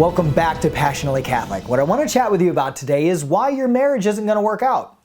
Welcome back to Passionately Catholic. What I want to chat with you about today is why your marriage isn't going to work out.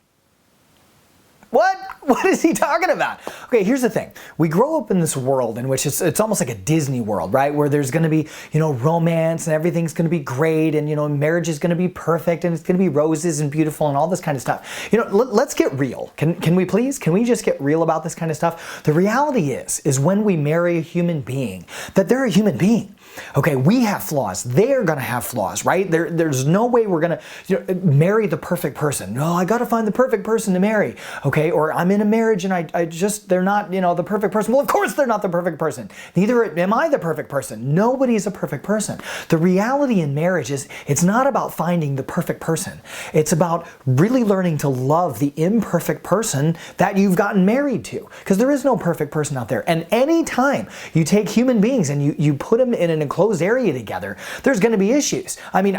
What? What is he talking about? Okay, here's the thing. We grow up in this world in which it's almost like a Disney world, right? Where there's going to be, romance and everything's going to be great and, marriage is going to be perfect and it's going to be roses and beautiful and all this kind of stuff. Let's get real. Can we please? Can we just get real about this kind of stuff? The reality is when we marry a human being, that they're a human being. Okay, we have flaws. They're going to have flaws, right? There's no way we're going to marry the perfect person. No, I got to find the perfect person to marry. Okay, or I'm in a marriage and they're not, the perfect person. Well, of course they're not the perfect person. Neither am I the perfect person. Nobody's a perfect person. The reality in marriage is it's not about finding the perfect person. It's about really learning to love the imperfect person that you've gotten married to. Because there is no perfect person out there. And anytime you take human beings and you put them in an enclosed area together, there's going to be issues. I mean,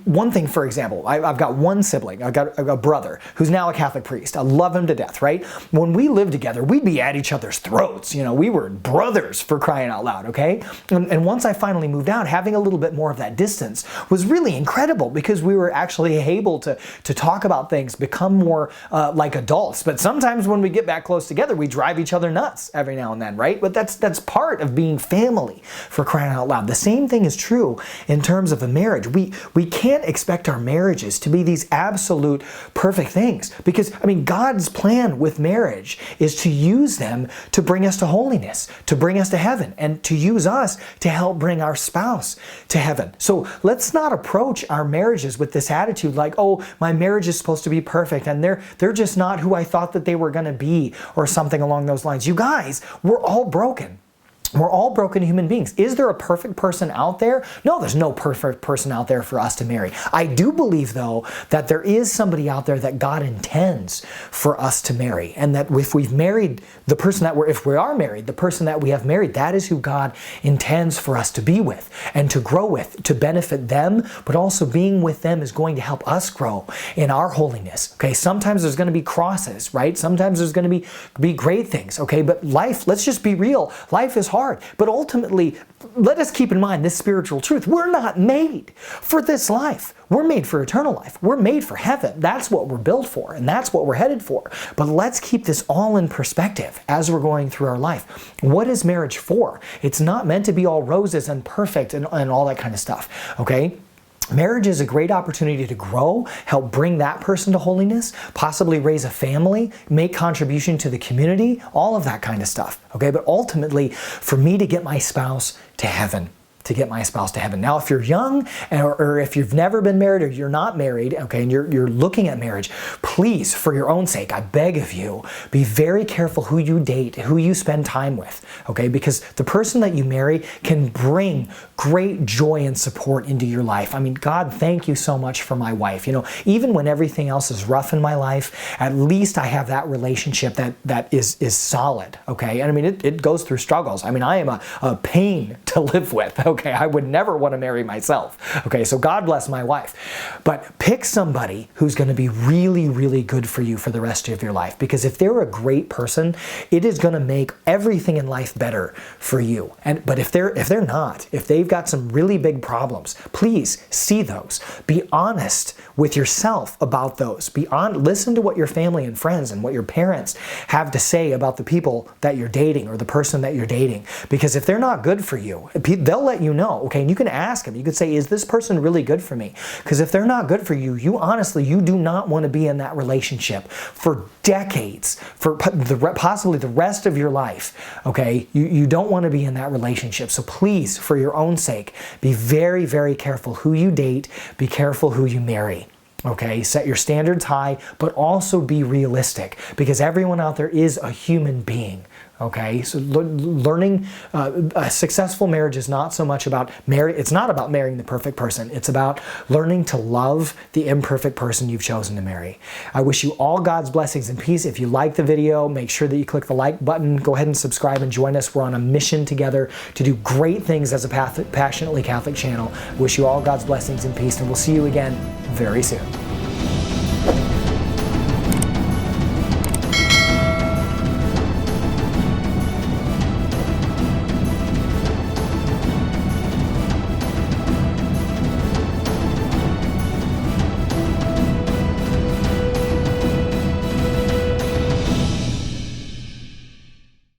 one thing, for example, I've got one sibling, I've got a brother who's now a Catholic priest. I love him to death, right? When we lived together, we'd be at each other's throats. We were brothers, for crying out loud, okay? And once I finally moved out, having a little bit more of that distance was really incredible because we were actually able to talk about things, become more like adults. But sometimes when we get back close together, we drive each other nuts every now and then, right? But that's part of being family, for crying out loud. The same thing is true in terms of a marriage. We can't expect our marriages to be these absolute perfect things because, God's plan with marriage is to use them to bring us to holiness, to bring us to heaven, and to use us to help bring our spouse to heaven. So let's not approach our marriages with this attitude like, oh, my marriage is supposed to be perfect and they're just not who I thought that they were going to be, or something along those lines. You guys, we're all broken. We're all broken human beings. Is there a perfect person out there? No, there's no perfect person out there for us to marry. I do believe, though, that there is somebody out there that God intends for us to marry. And that if we've married the person if we are married, the person that we have married, that is who God intends for us to be with and to grow with, to benefit them, but also being with them is going to help us grow in our holiness. Okay, sometimes there's going to be crosses, right? Sometimes there's going to be great things, okay? But life, let's just be real. Life is hard. But ultimately, let us keep in mind this spiritual truth. We're not made for this life. We're made for eternal life. We're made for heaven. That's what we're built for, and that's what we're headed for. But let's keep this all in perspective as we're going through our life. What is marriage for? It's not meant to be all roses and perfect and all that kind of stuff, okay? Marriage is a great opportunity to grow, help bring that person to holiness, possibly raise a family, make contribution to the community, all of that kind of stuff. Okay, but ultimately, for me to get my spouse to heaven. Now, if you're young or if you've never been married or you're not married, okay, and you're looking at marriage, please, for your own sake, I beg of you, be very careful who you date, who you spend time with, okay? Because the person that you marry can bring great joy and support into your life. God, thank you so much for my wife. Even when everything else is rough in my life, at least I have that relationship that is solid, okay? And it goes through struggles. I am a pain to live with, okay, I would never want to marry myself. Okay, so God bless my wife. But pick somebody who's going to be really, really good for you for the rest of your life. Because if they're a great person, it is going to make everything in life better for you. But if they're not, if they've got some really big problems, please see those. Be honest with yourself about those. Listen to what your family and friends and what your parents have to say about the people that you're dating or the person that you're dating. Because if they're not good for you, they'll let you know, okay? And you can ask them. You could say, is this person really good for me? Because if they're not good for you, you do not want to be in that relationship for decades, for possibly the rest of your life, okay? You don't want to be in that relationship. So please, for your own sake, be very, very careful who you date. Be careful who you marry. Okay, set your standards high, but also be realistic because everyone out there is a human being. Okay, so learning a successful marriage is not so much about it's not about marrying the perfect person. It's about learning to love the imperfect person you've chosen to marry. I wish you all God's blessings and peace. If you like the video, make sure that you click the like button. Go ahead and subscribe and join us. We're on a mission together to do great things as a Passionately Catholic channel. Wish you all God's blessings and peace, and we'll see you again very soon.